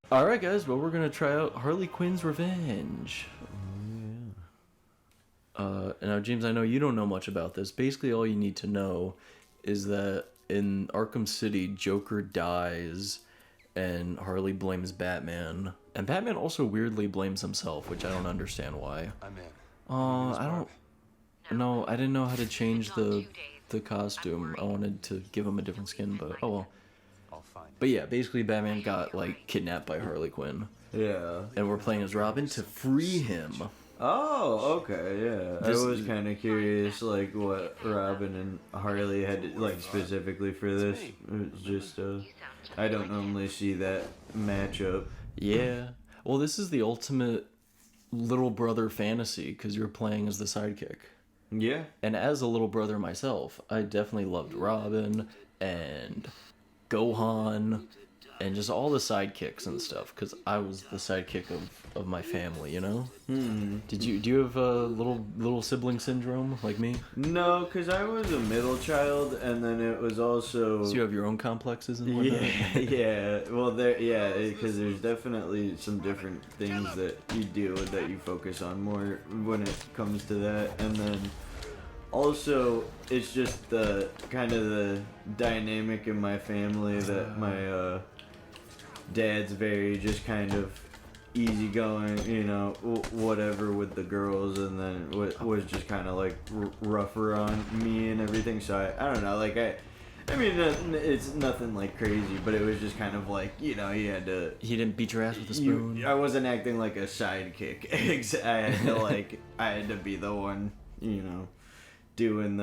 Alright guys, well we're gonna try out Harley Quinn's Revenge. Now James, I know you don't know much about this. Basically all you need to know is that in Arkham City, Joker dies and Harley blames Batman. And Batman also weirdly blames himself, which I don't understand why. I'm in. I don't... No, I didn't know how to change the costume. I wanted to give him a different skin, but oh well. I'll find But yeah, basically Batman got, like, kidnapped by Harley Quinn. Yeah. And we're playing as Robin to free him. Oh, okay, yeah. This- I was kind of curious, like, what Robin and Harley had, like, specifically for this. It was just, I don't normally see that matchup. Yeah. Well, this is the ultimate little brother fantasy, because you're playing as the sidekick. Yeah. And as a little brother myself, I definitely loved Robin and Gohan and just all the sidekicks and stuff, because I was the sidekick of my family, you know? Do you have a little sibling syndrome like me? No, because I was a middle child, and then it was also... So you have your own complexes and whatnot? Yeah, yeah. Well, because there's definitely some different things that you deal with that you focus on more when it comes to that, and then also it's just the kind of the dynamic in my family that my dad's very just kind of easygoing, you know, whatever with the girls, and then was just kind of like rougher on me and everything. So I don't know, like I mean, it's nothing like crazy, but it was just kind of like, you know, you had to... He didn't beat your ass with a spoon? I wasn't acting like a sidekick. I had to be the one, you know, doing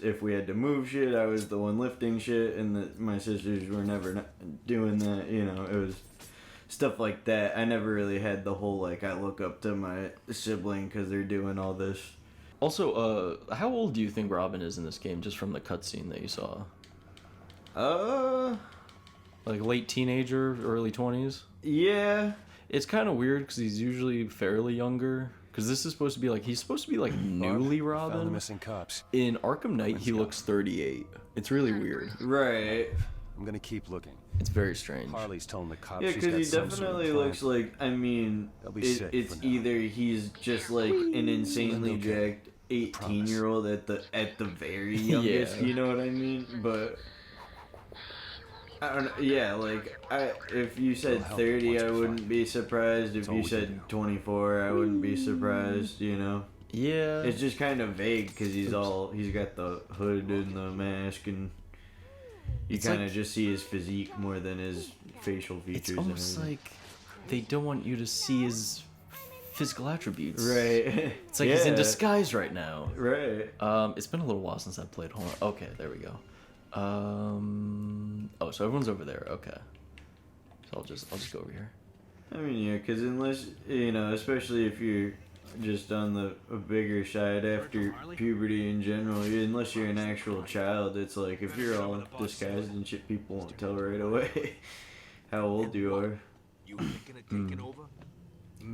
if we had to move shit, I was the one lifting shit, and my sisters were never doing that, you know, it was stuff like that. I never really had the whole, like, I look up to my sibling because they're doing all this. Also, how old do you think Robin is in this game, just from the cutscene that you saw? Like late teenager, early 20s? Yeah. It's kind of weird because he's usually fairly younger. Because this is supposed to be like, he's supposed to be like newly Found the Robin. missing cops. In Arkham Knight, he looks 38. It's really weird. Right. I'm gonna keep looking. It's very strange. Harley's telling the cops Yeah, she's because got he some sort of definitely plan. looks like, I mean, They'll be safe it's for now. either he's just like an insanely Okay. jacked 18-year-old at the very youngest, Yeah. you know what I mean? But I don't know, yeah, like if you said 30, I wouldn't be surprised. If all you we said can do. 24, I wouldn't be surprised, you know? Yeah. It's just kind of vague because he's got the hood and the mask, and you It's kind of like- just see his physique more than his facial features. It's almost and everything. like they don't want you to see his physical attributes. Right. It's like he's in Yeah. disguise right now. Right. It's been a little while since I played. Hold on. Okay, there we go. Oh, so everyone's over there. Okay. So I'll just go over here. I mean, yeah, because unless, you know, especially if you're just on the bigger side after puberty in general, unless you're an actual child, it's like if you're all disguised and shit, people won't tell right away how old you are. You thinking of taking over?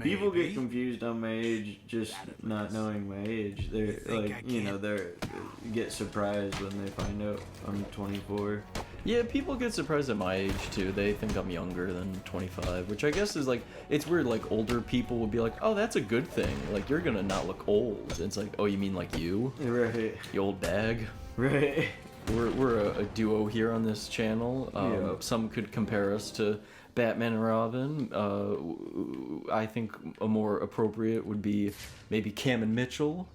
People get confused on my age just not knowing my age. They're think I like, you can? know, they get surprised when they find out I'm 24. Yeah, people get surprised at my age too. They think I'm younger than 25, which I guess is like, it's weird. Like older people would be like, "Oh, that's a good thing. Like you're gonna not look old." It's like, "Oh, you mean like you, Right. you old bag?" Right. We're a duo here on this channel. Yeah. Some could compare us to Batman and Robin. I think a more appropriate would be maybe Cam and Mitchell.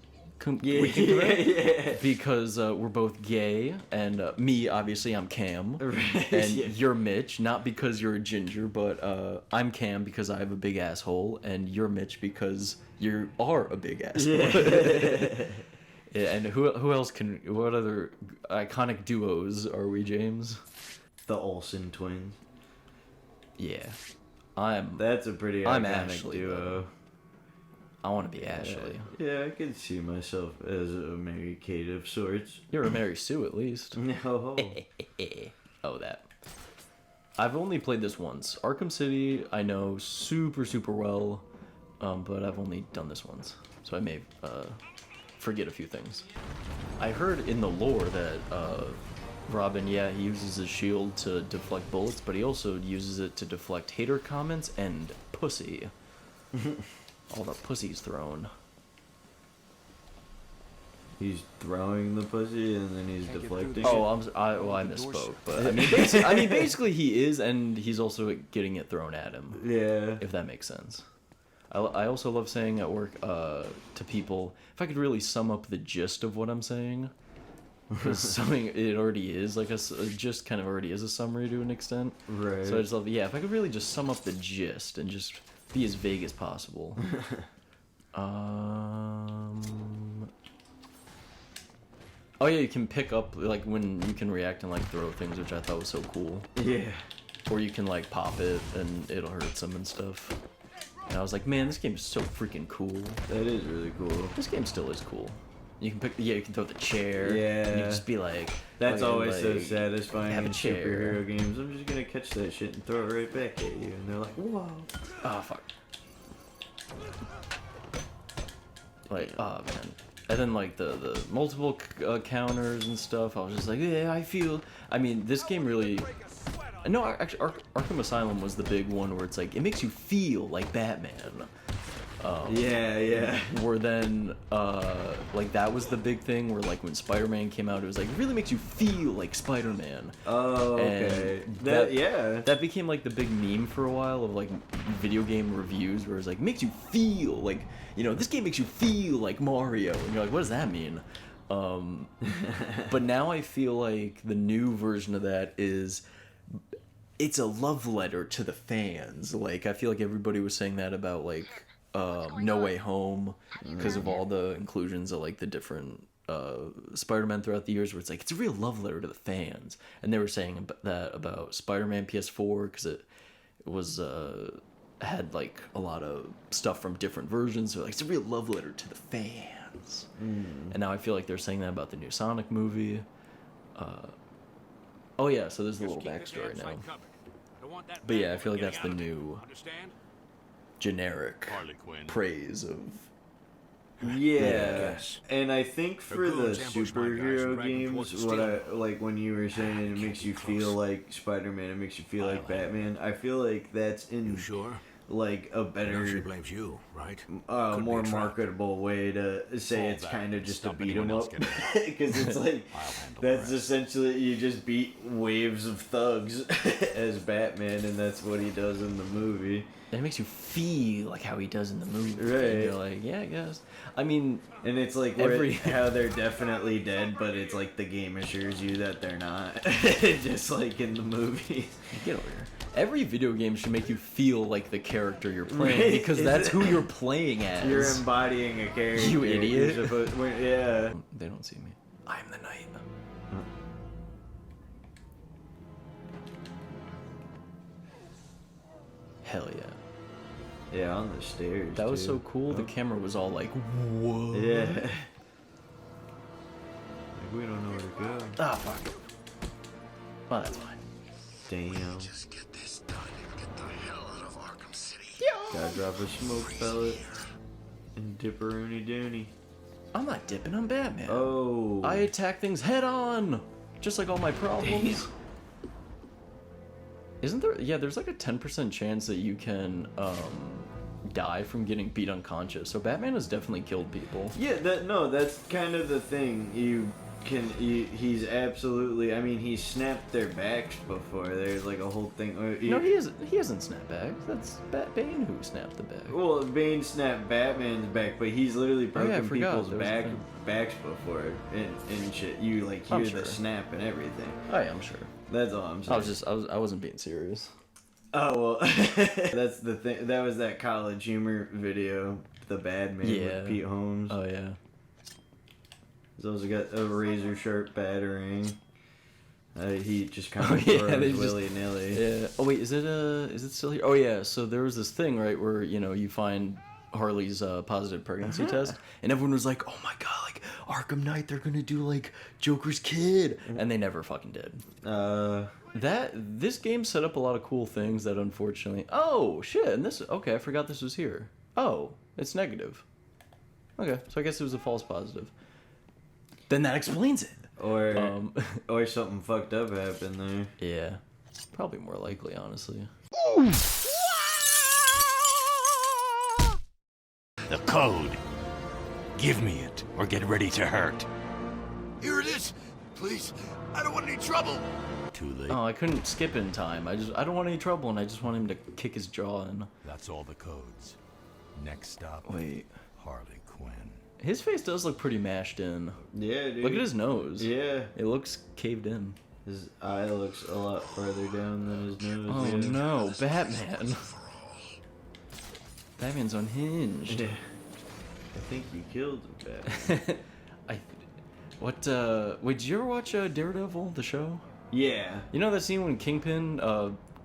We can compare. Yeah. Because we're both gay, and me, obviously, I'm Cam, Right, and yeah. you're Mitch, not because you're a ginger, but I'm Cam because I have a big asshole, and you're Mitch because you are a big asshole. Yeah. Yeah, and who else can? What other iconic duos are we, James? The Olsen twins. Yeah, I'm. That's a pretty I'm iconic Ashley, duo. though. I want to be Ashley. Yeah, I could see myself as a Mary Kate of sorts. You're a Mary Sue at least. No. Oh, that. I've only played this once. Arkham City, I know super well, but I've only done this once, so I may forget a few things. I heard in the lore that Robin, yeah, he uses his shield to deflect bullets, but he also uses it to deflect hater comments and pussy. All the pussy's thrown. He's throwing the pussy and then he's deflecting. Oh, I misspoke, but I mean, basically he is, and he's also getting it thrown at him. Yeah. If that makes sense. I also love saying at work to people, if I could really sum up the gist of what I'm saying, because it already is like a gist kind of already is a summary to an extent. Right. So I just love, yeah, if I could really just sum up the gist and just be as vague as possible. Oh yeah, you can pick up, like, when you can react and, like, throw things, which I thought was so cool. Yeah. Or you can, like, pop it and it'll hurt some and stuff. And I was like, man, this game is so freaking cool. That is really cool. This game still is cool. You can you can throw the chair. Yeah. And you just be like... That's like, always so satisfying have a in chair. superhero games. I'm just gonna catch that shit and throw it right back at you. And they're like, whoa. Oh, fuck. Like, oh, man. And then, like, the multiple counters and stuff, I was just like, yeah, I mean, this game really... No, actually, Arkham Asylum was the big one where it's like, it makes you feel like Batman. Yeah. Where then, like, that was the big thing where, like, when Spider-Man came out, it was like, it really makes you feel like Spider-Man. Oh, okay. That became, like, the big meme for a while of, like, video game reviews where it's like, makes you feel like, you know, this game makes you feel like Mario. And you're like, what does that mean? But now I feel like the new version of that is... It's a love letter to the fans. Like, I feel like everybody was saying that about, like, No Way Home, because of all the inclusions of, like, the different Spider-Man throughout the years, where it's like, it's a real love letter to the fans. And they were saying that about Spider-Man PS4, because it was, had, like, a lot of stuff from different versions, so, like, it's a real love letter to the fans. And now I feel like they're saying that about the new Sonic movie. Oh yeah, so there's a little backstory now. But yeah, I feel like that's the new generic praise of... Yeah, and I think for the superhero games, what I like when you were saying it makes you feel like Spider-Man, it makes you feel like Batman. I feel like that's in like a better, She blames you, right? more marketable way to say it's kind of just a beat 'em up, because it's like that's essentially you just beat waves of thugs as Batman, and that's what he does in the movie. And it makes you feel like how he does in the movie. Right. And you're like, yeah, I guess. I mean... And it's like how they're definitely dead, but it's like the game assures you that they're not. Just like in the movies. Get over here. Every video game should make you feel like the character you're playing, Right. because that's who you're playing as. You're embodying a character. You idiot. Yeah. They don't see me. I'm the knight. Hell yeah. Yeah, on the stairs. That was too. so cool. The camera was all like, whoa. Yeah. Like, we don't know where to go. Ah, fuck. Well, that's fine. Damn. Just get this done and get the hell out of Arkham City. Gotta drop a smoke pellet and dipperoonie dooney. I'm not dipping, I'm Batman. Oh. I attack things head on, just like all my problems. Isn't there? Yeah, there's like a 10% chance that you can die from getting beat unconscious. So Batman has definitely killed people. Yeah, that's kind of the thing. He's absolutely. I mean, he snapped their backs before. There's like a whole thing. No, he hasn't snapped back. That's Bane who snapped the back. Well, Bane snapped Batman's back, but he's literally broken people's there was a thing. backs before and shit. You like I'm hear sure. the snap and everything. Oh yeah, I'm sure. That's all I'm saying. I wasn't being serious. Oh well, that's the thing. That was that College Humor video, The Bad Man with Pete Holmes. Oh yeah. He's also got a razor sharp battering. He just kind of they throws just- willy nilly. Yeah. Oh wait, is it still here? Oh yeah. So there was this thing, right, where you find Harley's positive pregnancy test, and everyone was like, "Oh my god, like Arkham Knight, they're gonna do like Joker's kid," and they never fucking did. This game set up a lot of cool things that unfortunately. Oh shit! And I forgot this was here. Oh, it's negative. Okay, so I guess it was a false positive. Then that explains it. Or or something fucked up happened there. Yeah, probably more likely, honestly. The code. Give me it, or get ready to hurt. Here it is. Please, I don't want any trouble. Too late. Oh, I couldn't skip in time. I don't want any trouble, and I just want him to kick his jaw in. That's all the codes. Next stop, Wait, Harley Quinn. his face does look pretty mashed in. Yeah, dude. Look at his nose. Yeah. It looks caved in. His eye looks a lot farther down than his nose. Oh yeah. no, Batman. Batman's unhinged. Yeah. I think you killed him, Batman. Wait, did you ever watch Daredevil, the show? Yeah. You know that scene when Kingpin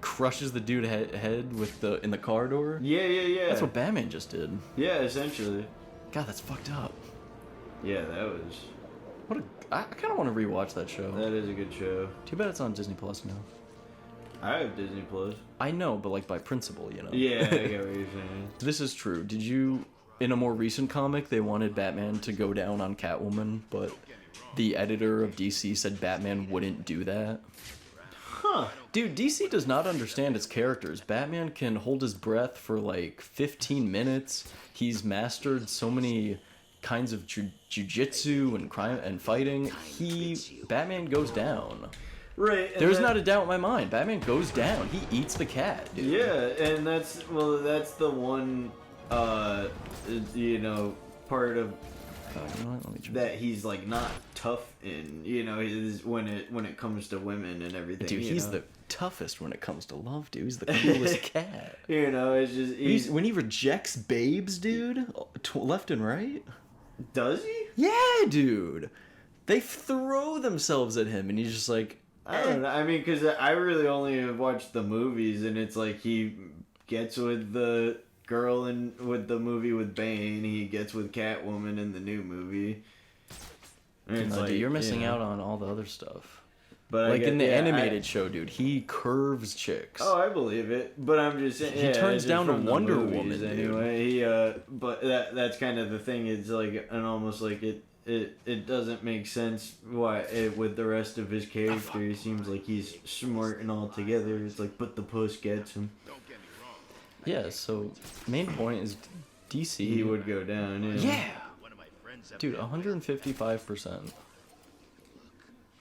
crushes the dude head with in the car door? Yeah. That's what Batman just did. Yeah, essentially. God, that's fucked up. Yeah, that was. I kind of want to rewatch that show. That is a good show. Too bad it's on Disney Plus now. I have Disney Plus. I know, but like by principle, you know. Yeah, I get what you're saying. This is true. Did you, in a more recent comic, they wanted Batman to go down on Catwoman, but the editor of DC said Batman wouldn't do that? Huh. Dude, DC does not understand its characters. Batman can hold his breath for like 15 minutes. He's mastered so many kinds of jujitsu and crime and fighting. Batman goes down. Right. There's not a doubt in my mind. Batman goes down. He eats the cat, dude. Yeah, and that's the one, part of You know what? Let me try. that he's like not tough in. When it comes to women and everything. Dude, he's the toughest when it comes to love, dude. He's the coolest cat. It's just When he rejects babes, dude, left and right. does he? Yeah, dude. They throw themselves at him, and he's just like, I don't know. I mean, because I really only have watched the movies, and it's like he gets with the girl with the movie with Bane. He gets with Catwoman in the new movie. And it's dude, you're missing you know. out on all the other stuff. But Like in the animated show, dude, he curves chicks. Oh, I believe it, but I'm just saying. He turns just down to from the Wonder movies Woman, dude. anyway. But that's kind of the thing. It's like almost like it doesn't make sense why with the rest of his character. He seems like he's smart and all together. It's like, but the puss gets him. Yeah, so main point is DC. He would go down. Yeah. Dude, 155%.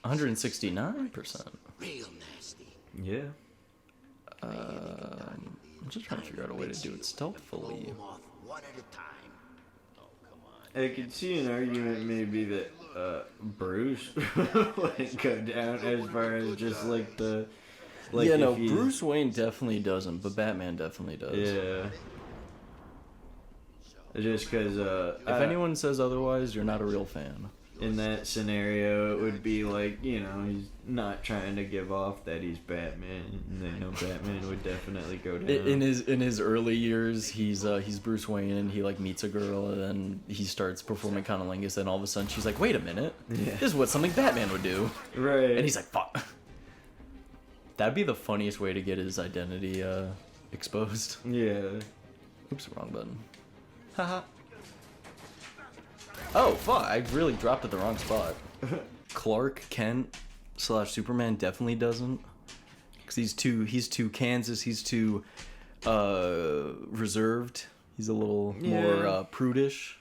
169%. Real nasty. Yeah. I'm just trying to figure out a way to do it stealthily. Them off one at a time. Oh, come on. I could see an argument maybe that Bruce wouldn't go down as far as just like the. Like yeah, if no, he's- Bruce Wayne definitely doesn't, but Batman definitely does. Yeah. Just because If anyone says otherwise, you're not a real fan. in that scenario, it would be like, he's not trying to give off that he's Batman. And they know Batman would definitely go down. In his early years, he's Bruce Wayne, and he like meets a girl, and then he starts performing cunnilingus, and all of a sudden she's like, "Wait a minute, Yeah. this is what something Batman would do," Right. and he's like, "Fuck." That'd be the funniest way to get his identity exposed. Yeah. Oops, wrong button. Haha. Oh fuck! I really dropped at the wrong spot. Clark Kent / Superman definitely doesn't, because he's too Kansas. He's too reserved. He's a little more prudish.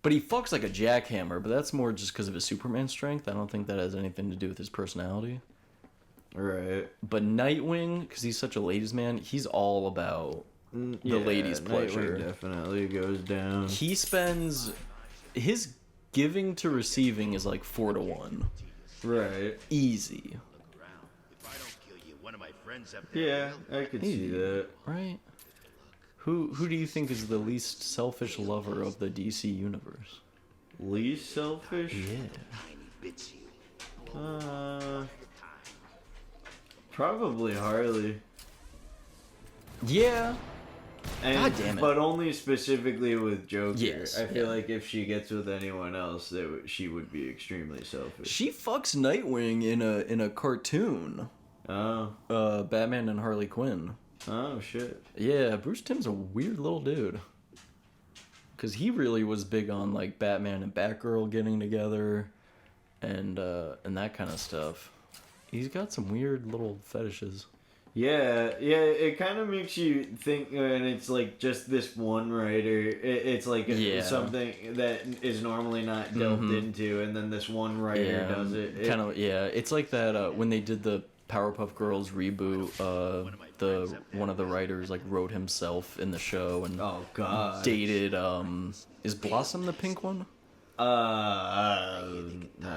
But he fucks like a jackhammer. But that's more just because of his Superman strength. I don't think that has anything to do with his personality. Right. But Nightwing, because he's such a ladies' man, he's all about the ladies' pleasure. Nightwing definitely goes down. He spends his giving to receiving is like 4 to 1. Right. Easy, If I don't kill you, one of my friends up Yeah, I could see that. right? Who do you think is the least selfish lover of the DC universe? Least selfish? Yeah. bits you. Probably Harley. Yeah. And, God damn it. But only specifically with Joker. Yes, I feel yeah. like if she gets with anyone else, she would be extremely selfish. She fucks Nightwing in a cartoon. Oh. Batman and Harley Quinn. Oh, shit. Yeah, Bruce Timm's a weird little dude. Because he really was big on, like, Batman and Batgirl getting together. and that kind of stuff. He's got some weird little fetishes. Yeah, it kind of makes you think, and it's like just this one writer. It's like something that is normally not delved into, and then this one writer does it. It's like that when they did the Powerpuff Girls reboot. One of the writers like wrote himself in the show and Oh God, dated. Is Blossom the pink one? I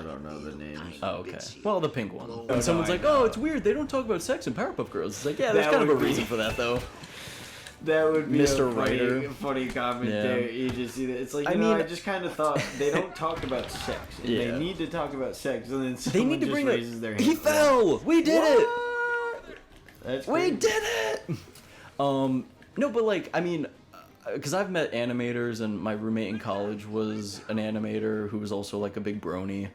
don't know the names. Oh, okay. Well, the pink one. And someone's like, "Oh, it's weird. They don't talk about sex in Powerpuff Girls." It's like, yeah, there's That kind of a would be- reason for that, though. That would be Mr. a Writer. funny commentary. Yeah. You just see that. It's like, I I mean- just kind of thought they don't talk about sex. And Yeah. They need to talk about sex, and then They someone need to just bring raises their it. hand. He fell. We did it. That's We crazy. did it. No, but like, I mean, because I've met animators, and my roommate in college was an animator who was also like a big brony,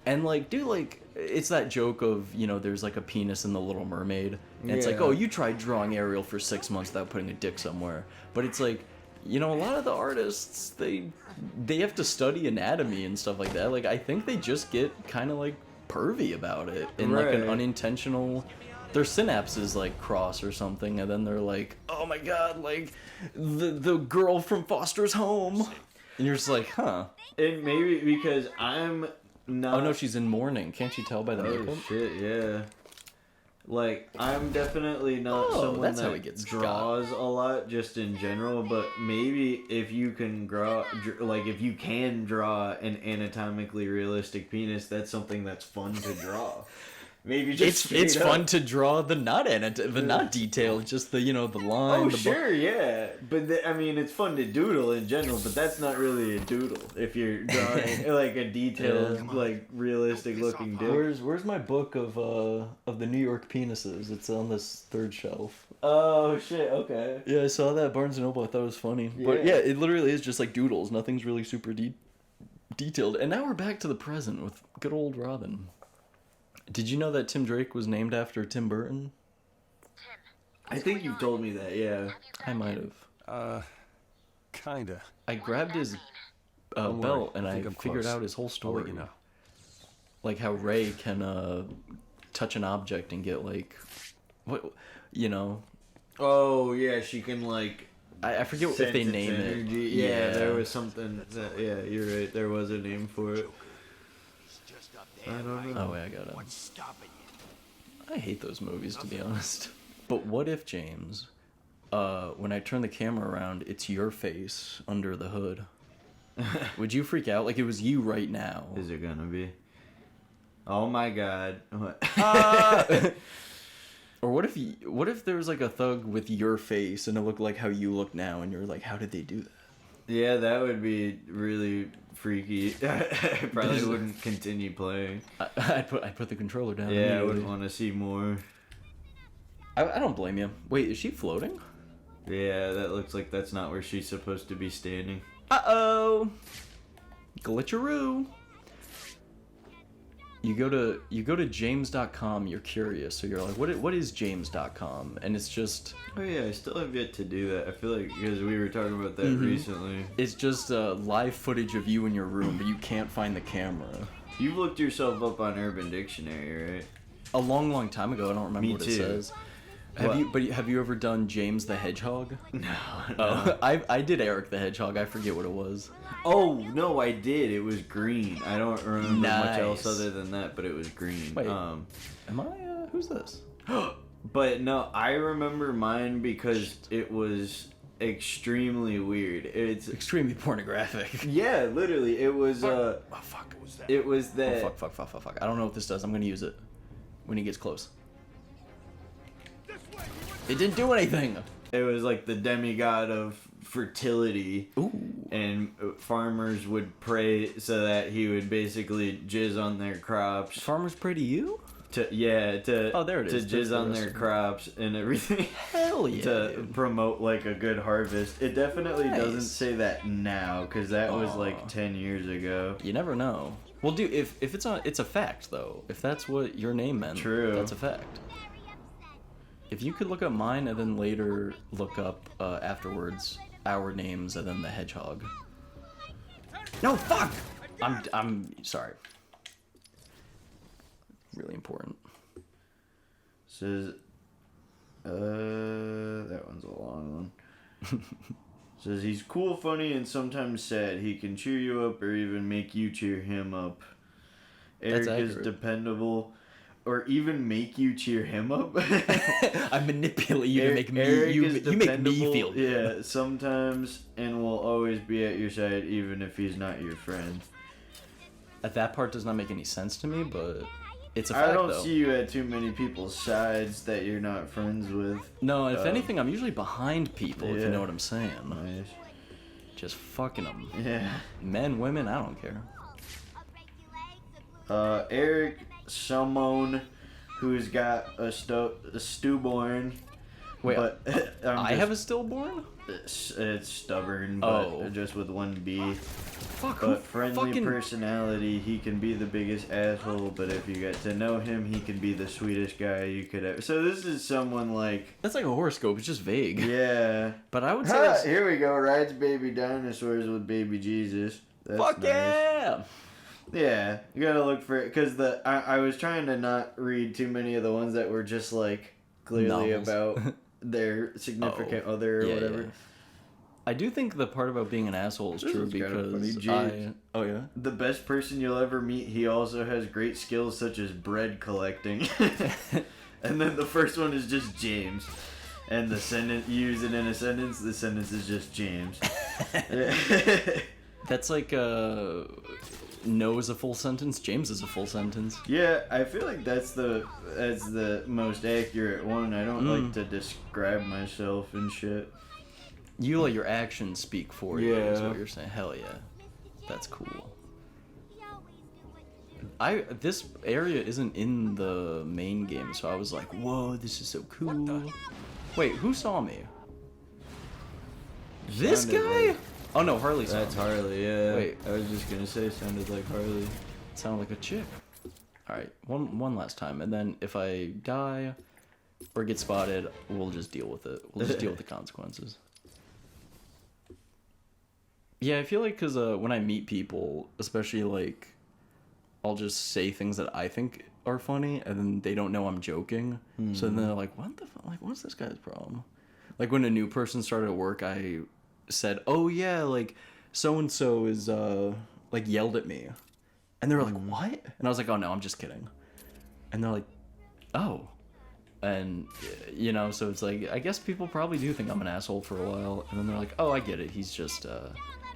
and like, dude, like, it's that joke of, you know, there's like a penis in the Little Mermaid, and it's like, Yeah. oh, you tried drawing Ariel for 6 months without putting a dick somewhere, but it's like, you know, a lot of the artists, they have to study anatomy and stuff like that. Like, I think they just get kind of like pervy about it in like an Right. unintentional. Their synapses like cross or something, and then they're like, oh my god, like the girl from Foster's Home, and you're just like, huh? And maybe because I'm not. Oh no, she's in mourning. Can't you tell by the Oh makeup? shit! Yeah. Like, I'm definitely not Oh, someone that's that how he gets draws a lot, just in general. But maybe if you can if you can draw an anatomically realistic penis, that's something that's fun to draw. Maybe just It's straight up. fun to draw the not detail, just the, you know, the line. Oh the sure, yeah, but I mean, it's fun to doodle in general, but that's not really a doodle if you're drawing like a detailed, like realistic looking dick. Where's my book of the New York penises? It's on this third shelf. Oh shit, okay. Yeah, I saw that at Barnes and Noble. I thought it was funny. But Yeah. yeah, it literally is just like doodles. Nothing's really super detailed. And now we're back to the present with good old Robin. Did you know that Tim Drake was named after Tim Burton? I think you've told me that, yeah. I might have. Kinda. I grabbed his Don't belt worry, and I I think I'm figured close. out his whole I'll story. let you know. Like how Ray can touch an object and get like, what, you know? Oh yeah, she can like. I forget if they sense its name it. energy. Yeah, there was something. Yeah, you're right. There was a name for it. Just up I there. don't know. Oh wait, I got it. What's stopping you? I hate those movies, to be honest. But what if, James, when I turn the camera around, it's your face under the hood? Would you freak out? Like it was you right now. Is it gonna be? Oh my god. What? Or what if there was like a thug with your face and it looked like how you look now, and you're like, how did they do that? Yeah, that would be really freaky. I probably wouldn't continue playing. I'd put the controller down. Yeah, I immediately. wouldn't want to see more. I don't blame you. Wait, is she floating? Yeah, that looks like that's not where she's supposed to be standing. Uh-oh. Glitcheroo. You go to james.com, you're curious, so you're like, what is james.com? And it's just Oh yeah, I still have yet to do that. I feel like because we were talking about that Mm-hmm. recently. it's just live footage of you in your room, but you can't find the camera. You've looked yourself up on Urban Dictionary, right? A long time ago, I don't remember Me what too. it says. What? Have you ever done James the Hedgehog? No. Oh, I did Eric the Hedgehog. I forget what it was. Oh no, I did. It was green. I don't remember much else Nice. other than that, but it was green. Wait. Am I? Who's this? But no, I remember mine because it was extremely weird. It's Extremely pornographic. yeah, literally. It was Oh fuck. What was that? it was Oh that fuck. I don't know what this does. I'm gonna use it when he gets close. It didn't do anything. it was like the demigod of fertility. Ooh. And farmers would pray so that he would basically jizz on their crops. Farmers pray to you? Oh, there it to is. There's jizz the on rest their of it. crops and everything. Hell yeah. To dude. promote like a good harvest. It definitely doesn't Nice. say that now because that was Aw. like 10 years ago. You never know. Well, dude, if it's a fact though. If that's what your name meant, True. that's a fact. If you could look up mine and then later look up afterwards our names and then the hedgehog. No, fuck. I'm sorry. really important. Says, that one's a long one. Says he's cool, funny, and sometimes sad. He can cheer you up or even make you cheer him up. Eric is dependable, or even make you cheer him up. I manipulate you to make me. Eric You is make me dependable, feel good. Yeah, sometimes, and will always be at your side, even if he's not your friend. That part does not make any sense to me, but it's a fact, I don't though. see you at too many people's sides that you're not friends with. No, if anything, I'm usually behind people, if you yeah. know what I'm saying. Nice. Just fucking them. Yeah. Men, women, I don't care. Eric Simone, who's got a stillborn. Wait, but I have a stillborn? It's stubborn, but just with one B. Fuck, But friendly personality, he can be the biggest asshole, but if you get to know him, he can be the sweetest guy you could ever. So this is someone like... That's like a horoscope, it's just vague. Yeah. But I would say... Here we go, rides baby dinosaurs with baby Jesus. That's Fuck nice. yeah! Yeah, you gotta look for it, because I was trying to not read too many of the ones that were just like clearly Novels. about their significant other or whatever. Yeah. I do think the part about being an asshole is This true is kinda funny. because James. Oh yeah? The best person you'll ever meet, he also has great skills such as bread collecting. And then the first one is just James. And the sentence, you use it in a sentence, the sentence is just James. That's like, no is a full sentence, James is a full sentence. Yeah, I feel like that's the most accurate one. I don't like to describe myself and shit. You let your actions speak for you, is Yeah. what you're saying. Hell yeah. That's cool. This area isn't in the main game, so I was like, whoa, this is so cool. Wait, who saw me? This Sounded guy? like- Oh no, Harley saw That's me. Harley, yeah. Wait. I was just gonna say, sounded like Harley. Sounded like a chick. Alright, one last time, and then if I die or get spotted, we'll just deal with it. We'll just deal with the consequences. Yeah, I feel like because when I meet people, especially like, I'll just say things that I think are funny, and then they don't know I'm joking. So then they're like, "What the fuck? Like, what's this guy's problem?" Like when a new person started at work, I said, "Oh yeah, like so and so is like yelled at me," and they were like, "What?" And I was like, "Oh no, I'm just kidding." And they're like, "Oh." And, you know, so it's like, I guess people probably do think I'm an asshole for a while, and then they're like, "Oh, I get it, he's just,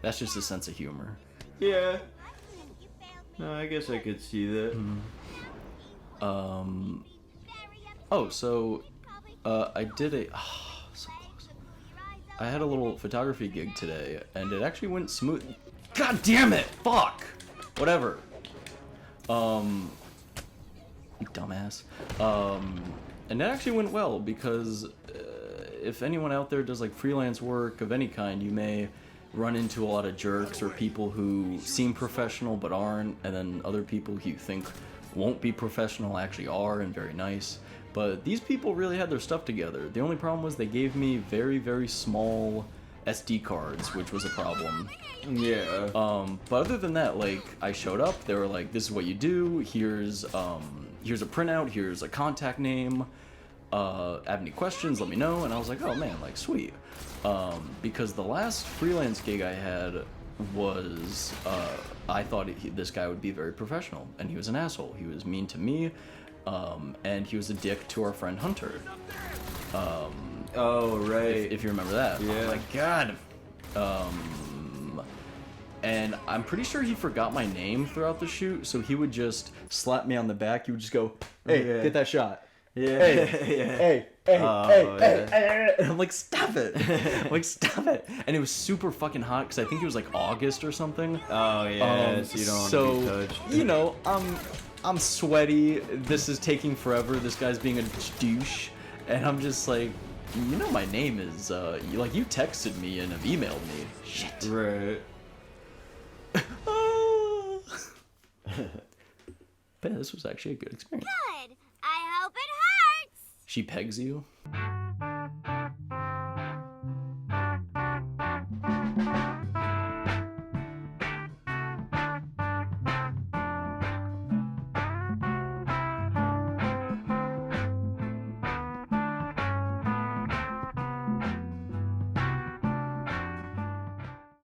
that's just a sense of humor." Yeah. No, I guess I could see that. Oh, so, I did so close. I had a little photography gig today, and it actually went smooth. God damn it! Fuck! Whatever. You dumbass. And it actually went well, because if anyone out there does like freelance work of any kind, you may run into a lot of jerks or people who seem professional but aren't, and then other people who you think won't be professional actually are and very nice. But these people really had their stuff together. The only problem was they gave me very, very small SD cards, which was a problem. Yeah. But other than that, like, I showed up, they were like, "This is what you do, here's a printout, here's a contact name, have any questions, let me know," and I was like, "Oh man, like, sweet." Because the last freelance gig I had was, I thought this guy would be very professional, and he was an asshole. He was mean to me, and he was a dick to our friend Hunter. Oh, right. If you remember that. Yeah. Oh my god. And I'm pretty sure he forgot my name throughout the shoot, so he would just slap me on the back. He would just go, "Hey, Yeah. get that shot. Yeah. Hey, Yeah. hey, Oh, hey." yeah. And I'm like, "Stop it." I'm like, "Stop it." And it was super fucking hot, because I think it was like August or something. Oh, yeah. So you don't want to be touched. You know, I'm sweaty. This is taking forever. This guy's being a douche. And I'm just like, you know my name is, you texted me and have emailed me. Shit. Right. But yeah, this was actually a good experience. Good. I hope it hurts. She pegs you.